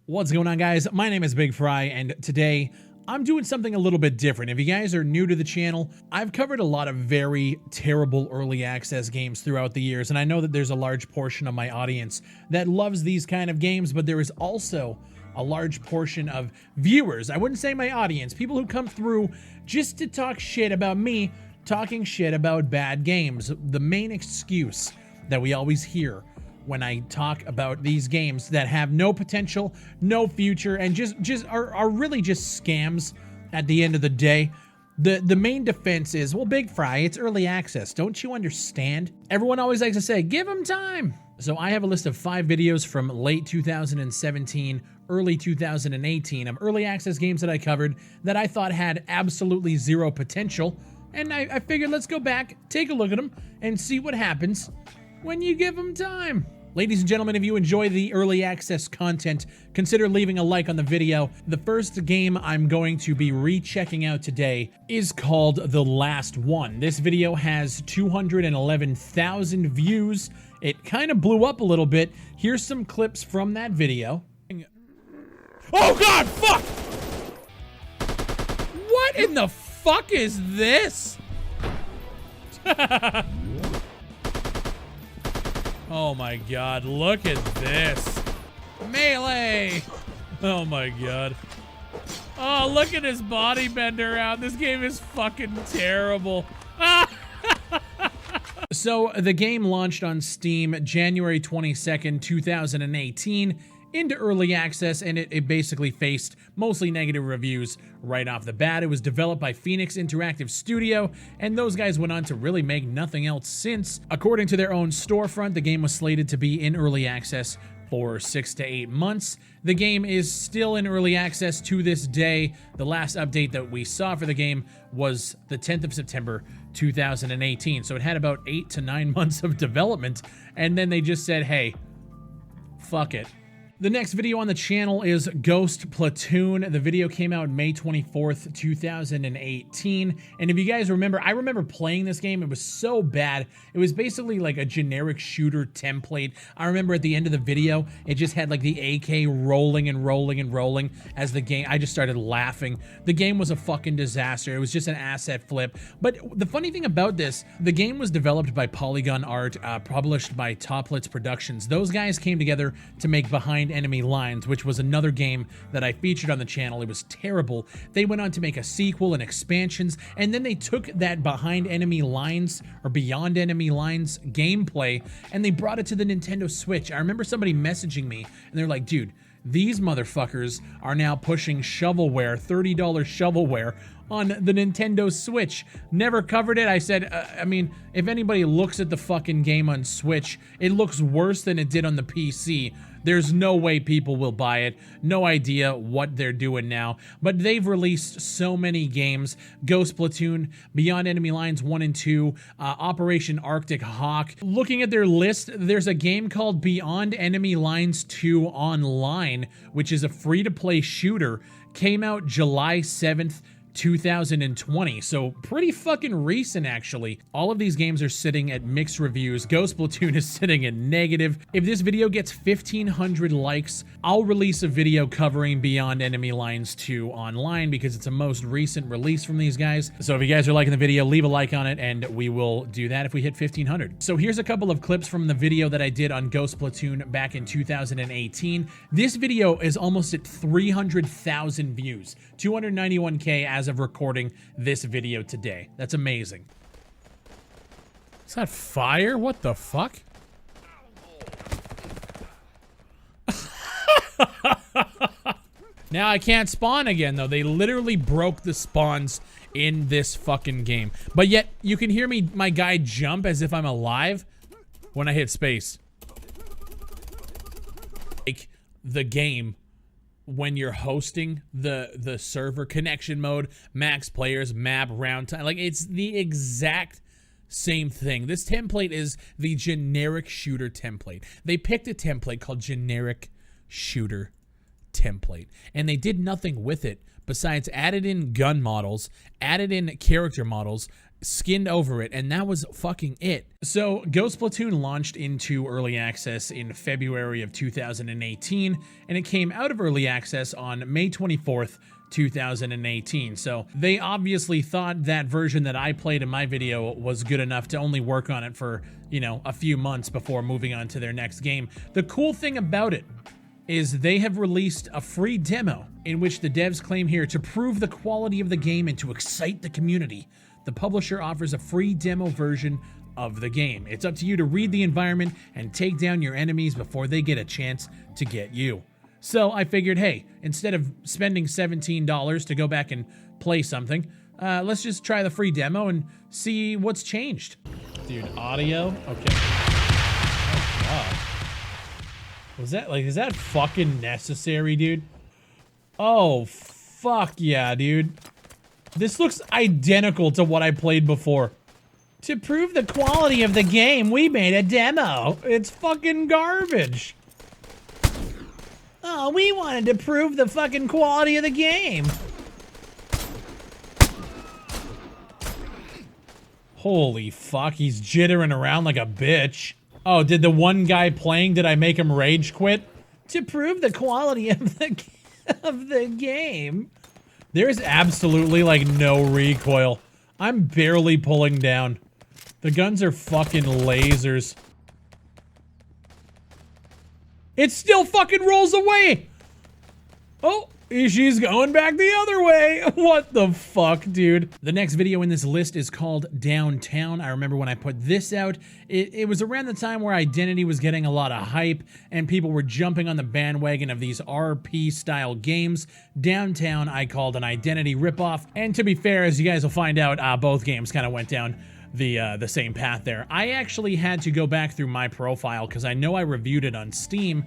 What's going on, guys? My name is Big Fry, and today I'm doing something a little bit different. If you guys are new to the channel, I've covered a lot of very terrible early access games throughout the years, and I know that there's a large portion of my audience that loves these kind of games, but there is also a large portion of viewers, I wouldn't say my audience, people who come through just to talk shit about me talking shit about bad games. The main excuse that we always hear when I talk about these games that have no potential, no future, and just are really just scams at the end of the day. The main defense is, well, Big Fry, it's early access. Don't you understand? Everyone always likes to say, give them time. So I have a list of 5 videos from late 2017, early 2018 of early access games that I covered that I thought had absolutely zero potential. And I figured let's go back, take a look at them, and see what happens when you give them time. Ladies and gentlemen, if you enjoy the early access content, consider leaving a like on the video. The first game I'm going to be rechecking out today is called The Last One. This video has 211,000 views. It kind of blew up a little bit. Here's some clips from that video. Oh God, fuck! What in the fuck is this? Oh my God, look at this. Melee! Oh my God. Oh, look at his body bend around. This game is fucking terrible. So the game launched on Steam January 22nd, 2018 into early access, and it basically faced mostly negative reviews right off the bat. It was developed by Phoenix Interactive Studio, and those guys went on to really make nothing else since. According to their own storefront, the game was slated to be in early access for 6 to 8 months. The game is still in early access to this day. The last update that we saw for the game was the 10th of September, 2018. So it had about 8 to 9 months of development, and then they just said, hey, fuck it. The next video on the channel is Ghost Platoon. The video came out May 24th, 2018. And if you guys remember, I remember playing this game. It was so bad. It was basically like a generic shooter template. I remember at the end of the video, it just had like the AK rolling and rolling and rolling as the game. I just started laughing. The game was a fucking disaster. It was just an asset flip. But the funny thing about this, the game was developed by Polygon Art, published by Toplitz Productions. Those guys came together to make Behind Enemy Lines, which was another game that I featured on the channel. It was terrible. They went on to make a sequel and expansions, and then they took that Behind Enemy Lines or Beyond Enemy Lines gameplay and they brought it to the Nintendo Switch. I remember somebody messaging me and they're like, dude, these motherfuckers are now pushing shovelware, $30 shovelware on the Nintendo Switch. Never covered it. I said, I mean, if anybody looks at the fucking game on Switch, it looks worse than it did on the PC. There's no way people will buy it. No idea what they're doing now. But they've released so many games. Ghost Platoon, Beyond Enemy Lines 1 and 2, Operation Arctic Hawk. Looking at their list, there's a game called Beyond Enemy Lines 2 Online, which is a free-to-play shooter. Came out July 7th, 2020, so pretty fucking recent actually. All of these games are sitting at mixed reviews. Ghost Platoon is sitting at negative. If this video gets 1,500 likes, I'll release a video covering Beyond Enemy Lines 2 Online because it's a most recent release from these guys. So if you guys are liking the video, leave a like on it and we will do that if we hit 1,500. So here's a couple of clips from the video that I did on Ghost Platoon back in 2018. This video is almost at 300,000 views, 291K as of recording this video today. That's amazing. Is that fire? What the fuck? Now I can't spawn again though. They literally broke the spawns in this fucking game. But yet you can hear me, my guy, jump as if I'm alive when I hit space. Like the game when you're hosting the server, connection mode, max players, map, round time, like it's the exact same thing. This template is the generic shooter template. They picked a template called generic shooter template and they did nothing with it besides added in gun models, added in character models, skinned over it, and that was fucking it. So Ghost Platoon launched into early access in February of 2018, and it came out of early access on May 24th, 2018. So they obviously thought that version that I played in my video was good enough to only work on it for, you know, a few months before moving on to their next game. The cool thing about it is they have released a free demo in which the devs claim here to prove the quality of the game and to excite the community. The publisher offers a free demo version of the game. It's up to you to read the environment and take down your enemies before they get a chance to get you. So I figured, hey, instead of spending $17 to go back and play something, let's just try the free demo and see what's changed. Dude, audio? Okay. Oh, God. Was that, like, is that fucking necessary, dude? Oh, fuck yeah, dude. This looks identical to what I played before. To prove the quality of the game, we made a demo. It's fucking garbage. Oh, we wanted to prove the fucking quality of the game. Holy fuck, he's jittering around like a bitch. Oh, did the one guy playing, did I make him rage quit? To prove the quality of the game. There's absolutely, like, no recoil. I'm barely pulling down. The guns are fucking lasers. It still fucking rolls away! Oh, she's going back the other way! What the fuck, dude? The next video in this list is called Downtown. I remember when I put this out, it was around the time where Identity was getting a lot of hype and people were jumping on the bandwagon of these RP-style games. Downtown I called an Identity ripoff, and to be fair, as you guys will find out, both games kind of went down the same path there. I actually had to go back through my profile because I know I reviewed it on Steam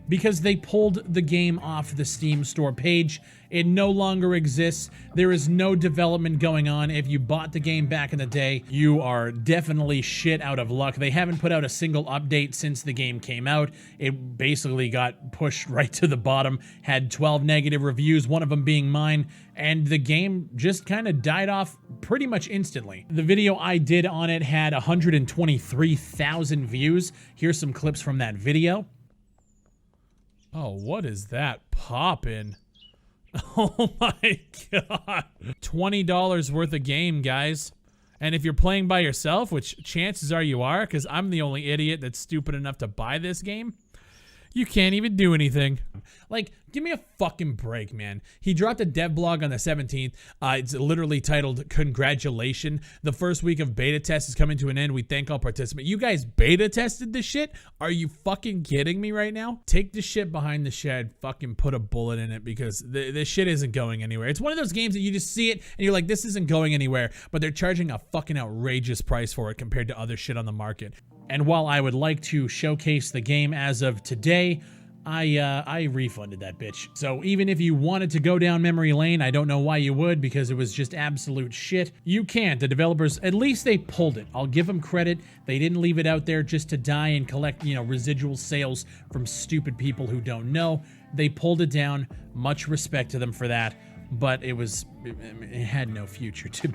because they pulled the game off the Steam store page. It no longer exists. There is no development going on. If you bought the game back in the day, you are definitely shit out of luck. They haven't put out a single update since the game came out. It basically got pushed right to the bottom, had 12 negative reviews, one of them being mine, and the game just kind of died off pretty much instantly. The video I did on it had 123,000 views. Here's some clips from that video. Oh, what is that poppin'? Oh my god. $20 worth of game, guys. And if you're playing by yourself, which chances are you are, because I'm the only idiot that's stupid enough to buy this game, you can't even do anything. Like, give me a fucking break, man. He dropped a dev blog on the 17th. It's literally titled, Congratulations. The first week of beta test is coming to an end. We thank all participants. You guys beta tested this shit? Are you fucking kidding me right now? Take the shit behind the shed, fucking put a bullet in it, because this shit isn't going anywhere. It's one of those games that you just see it and you're like, this isn't going anywhere, but they're charging a fucking outrageous price for it compared to other shit on the market. And while I would like to showcase the game as of today, I refunded that bitch. So even if you wanted to go down memory lane, I don't know why you would, because it was just absolute shit. You can't. The developers, at least they pulled it. I'll give them credit. They didn't leave it out there just to die and collect, you know, residual sales from stupid people who don't know. They pulled it down. Much respect to them for that. But it had no future to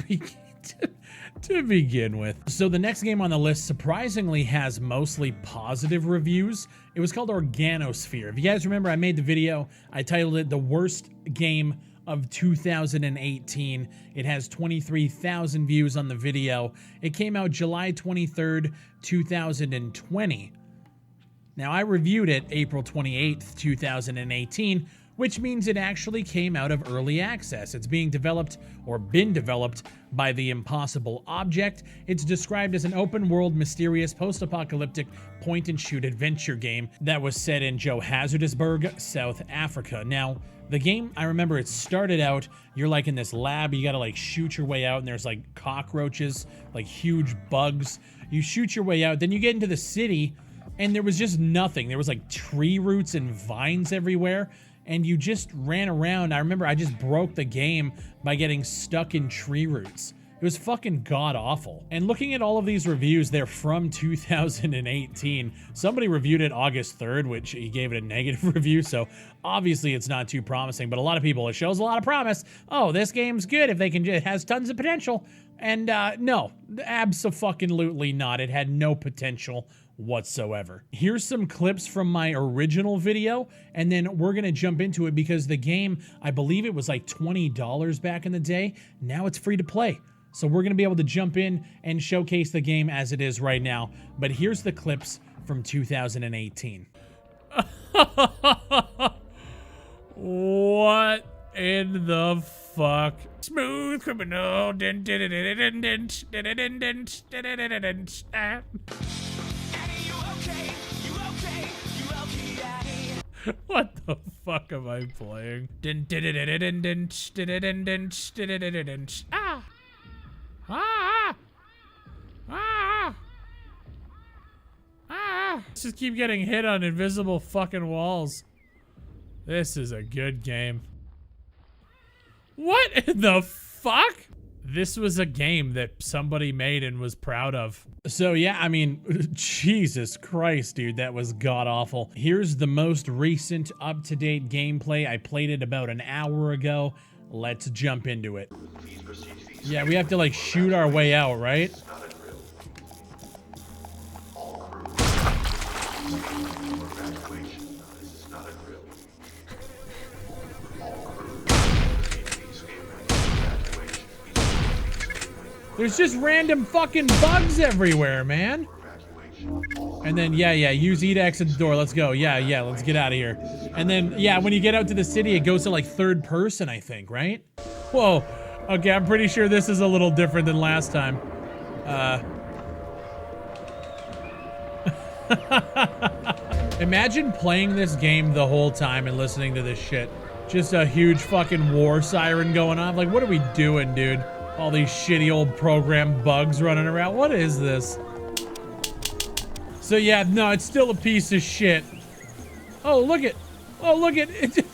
begin with. So the next game on the list surprisingly has mostly positive reviews. It was called Organosphere. If you guys remember, I made the video. I titled it The Worst Game of 2018. It has 23,000 views on the video. It came out July 23rd, 2020. Now, I reviewed it April 28th, 2018, which means it actually came out of early access. It's being developed, or been developed, by The Impossible Object. It's described as an open-world, mysterious, post-apocalyptic point-and-shoot adventure game that was set in Johannesburg, South Africa. Now, the game, I remember it started out, you're like in this lab, you gotta like shoot your way out, and there's like cockroaches, like huge bugs. You shoot your way out, then you get into the city, and there was just nothing. There was like tree roots and vines everywhere, and you just ran around. I remember I just broke the game by getting stuck in tree roots. It was fucking god-awful. And looking at all of these reviews, they're from 2018. Somebody reviewed it August 3rd, which he gave it a negative review, so obviously it's not too promising, but a lot of people, it shows a lot of promise. Oh, this game's good if they can, it has tons of potential. And no, abso-fucking-lutely not. It had no potential whatsoever. Here's some clips from my original video, and then we're gonna jump into it because the game, I believe it was like $20 back in the day. Now it's free to play. So we're gonna be able to jump in and showcase the game as it is right now. But here's the clips from 2018. What in the fuck? Smooth criminal. What the fuck am I playing? Let's just keep getting hit on invisible fucking walls. This is a good game. What in the fuck? This was a game that somebody made and was proud of. So yeah, I mean, Jesus Christ, dude, that was god-awful. Here's the most recent up-to-date gameplay. I played it about an hour ago. Let's jump into it. Yeah, we have to like shoot our way out, right? There's just random fucking bugs everywhere, man. And then, yeah, use E to exit the door. Let's go. Yeah, let's get out of here. And then, yeah, when you get out to the city, it goes to like third person, I think, right? Whoa. Okay, I'm pretty sure this is a little different than last time. Imagine playing this game the whole time and listening to this shit. Just a huge fucking war siren going on. Like, what are we doing, dude? All these shitty old program bugs running around. What is this? So yeah, no, it's still a piece of shit. Oh, look it. Oh, look it.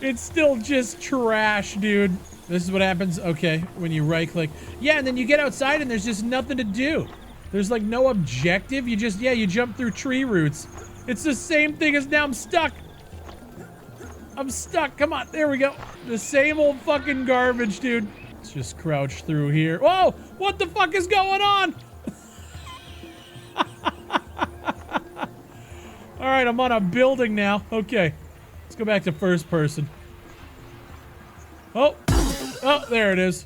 It's still just trash, dude. This is what happens, okay, when you right click. Yeah, and then you get outside and there's just nothing to do. There's like no objective. You just, yeah, you jump through tree roots. It's the same thing as now I'm stuck. I'm stuck. Come on. There we go. The same old fucking garbage, dude. Let's just crouch through here. Whoa! What the fuck is going on? Alright, I'm on a building now. Okay. Let's go back to first person. Oh! Oh, there it is.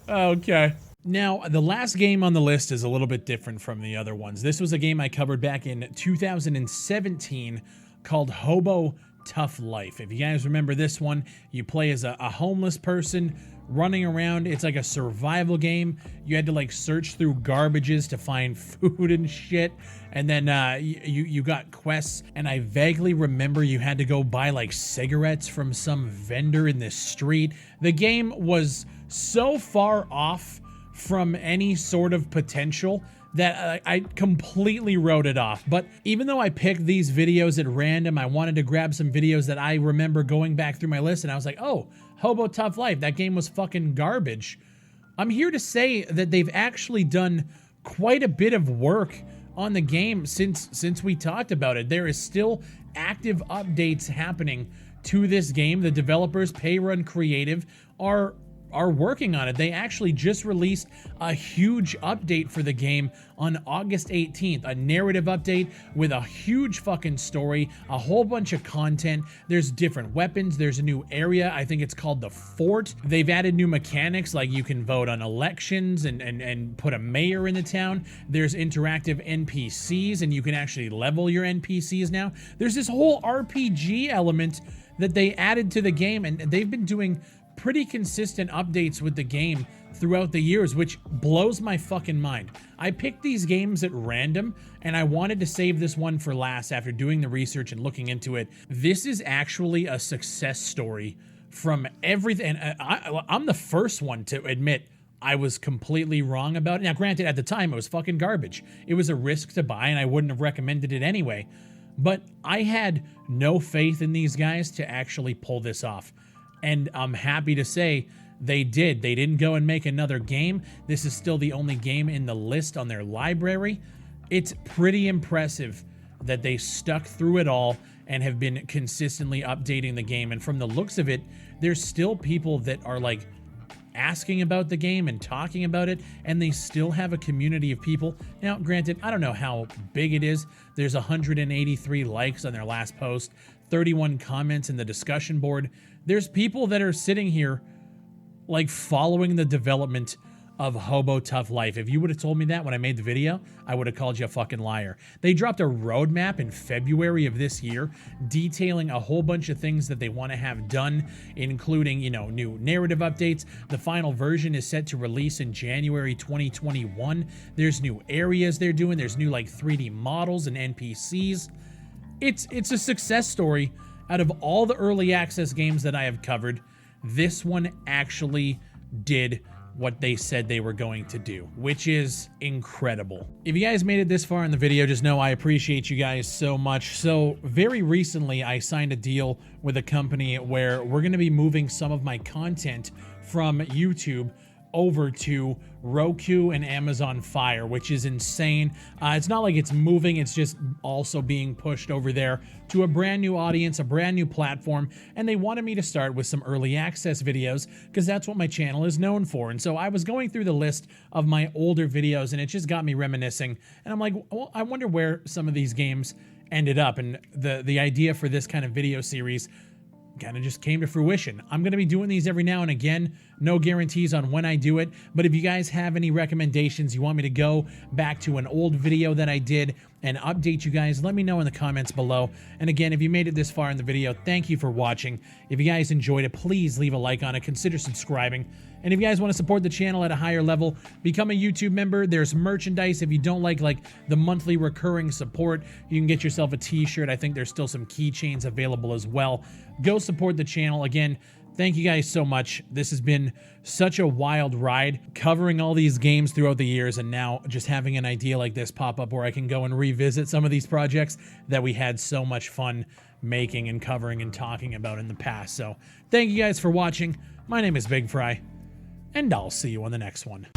Okay. Now, the last game on the list is a little bit different from the other ones. This was a game I covered back in 2017 called Hobo Tough Life. If you guys remember this one, you play as a homeless person running around. It's like a survival game. You had to like search through garbages to find food and shit. And then you got quests. And I vaguely remember you had to go buy like cigarettes from some vendor in the street. The game was so far off from any sort of potential that I completely wrote it off. But even though I picked these videos at random, I wanted to grab some videos that I remember going back through my list, and I was like, oh, Hobo Tough Life, that game was fucking garbage. I'm here to say that they've actually done quite a bit of work on the game since we talked about it. There is still active updates happening to this game. The developers, Payrun Creative, are working on it. They actually just released a huge update for the game on August 18th, a narrative update with a huge fucking story, a whole bunch of content. There's different weapons. There's a new area. I think it's called the Fort. They've added new mechanics, like you can vote on elections and put a mayor in the town. There's interactive NPCs, and you can actually level your NPCs now. There's this whole RPG element that they added to the game, and they've been doing pretty consistent updates with the game throughout the years, which blows my fucking mind. I picked these games at random, and I wanted to save this one for last after doing the research and looking into it. This is actually a success story from everything. And I'm the first one to admit I was completely wrong about it. Now, granted, at the time, it was fucking garbage. It was a risk to buy, and I wouldn't have recommended it anyway. But I had no faith in these guys to actually pull this off. And I'm happy to say they did. They didn't go and make another game. This is still the only game in the list on their library. It's pretty impressive that they stuck through it all and have been consistently updating the game. And from the looks of it, there's still people that are like asking about the game and talking about it, and they still have a community of people. Now, granted, I don't know how big it is. There's 183 likes on their last post, 31 comments in the discussion board. There's people that are sitting here like following the development of Hobo Tough Life. If you would have told me that when I made the video, I would have called you a fucking liar. They dropped a roadmap in February of this year detailing a whole bunch of things that they want to have done, including, you know, new narrative updates. The final version is set to release in January 2021. There's new areas they're doing. There's new like 3D models and NPCs. It's a success story. Out of all the early access games that I have covered, this one actually did what they said they were going to do, which is incredible. If you guys made it this far in the video, just know I appreciate you guys so much. So very recently, I signed a deal with a company where we're going to be moving some of my content from YouTube over to Roku and Amazon Fire, which is insane. It's not like it's moving, it's just also being pushed over there to a brand new audience, a brand new platform, and they wanted me to start with some early access videos because that's what my channel is known for. And so I was going through the list of my older videos and it just got me reminiscing, and I'm like, well, I wonder where some of these games ended up, and the idea for this kind of video series kind of just came to fruition. I'm going to be doing these every now and again. No guarantees on when I do it, but if you guys have any recommendations, you want me to go back to an old video that I did and update you guys, let me know in the comments below. And again, if you made it this far in the video, thank you for watching. If you guys enjoyed it, please leave a like on it, consider subscribing. And if you guys want to support the channel at a higher level, become a YouTube member. There's merchandise. If you don't like the monthly recurring support, you can get yourself a t-shirt. I think there's still some keychains available as well. Go support the channel. Again, thank you guys so much. This has been such a wild ride, covering all these games throughout the years, and now just having an idea like this pop up where I can go and revisit some of these projects that we had so much fun making and covering and talking about in the past. So thank you guys for watching. My name is Big Fry, and I'll see you on the next one.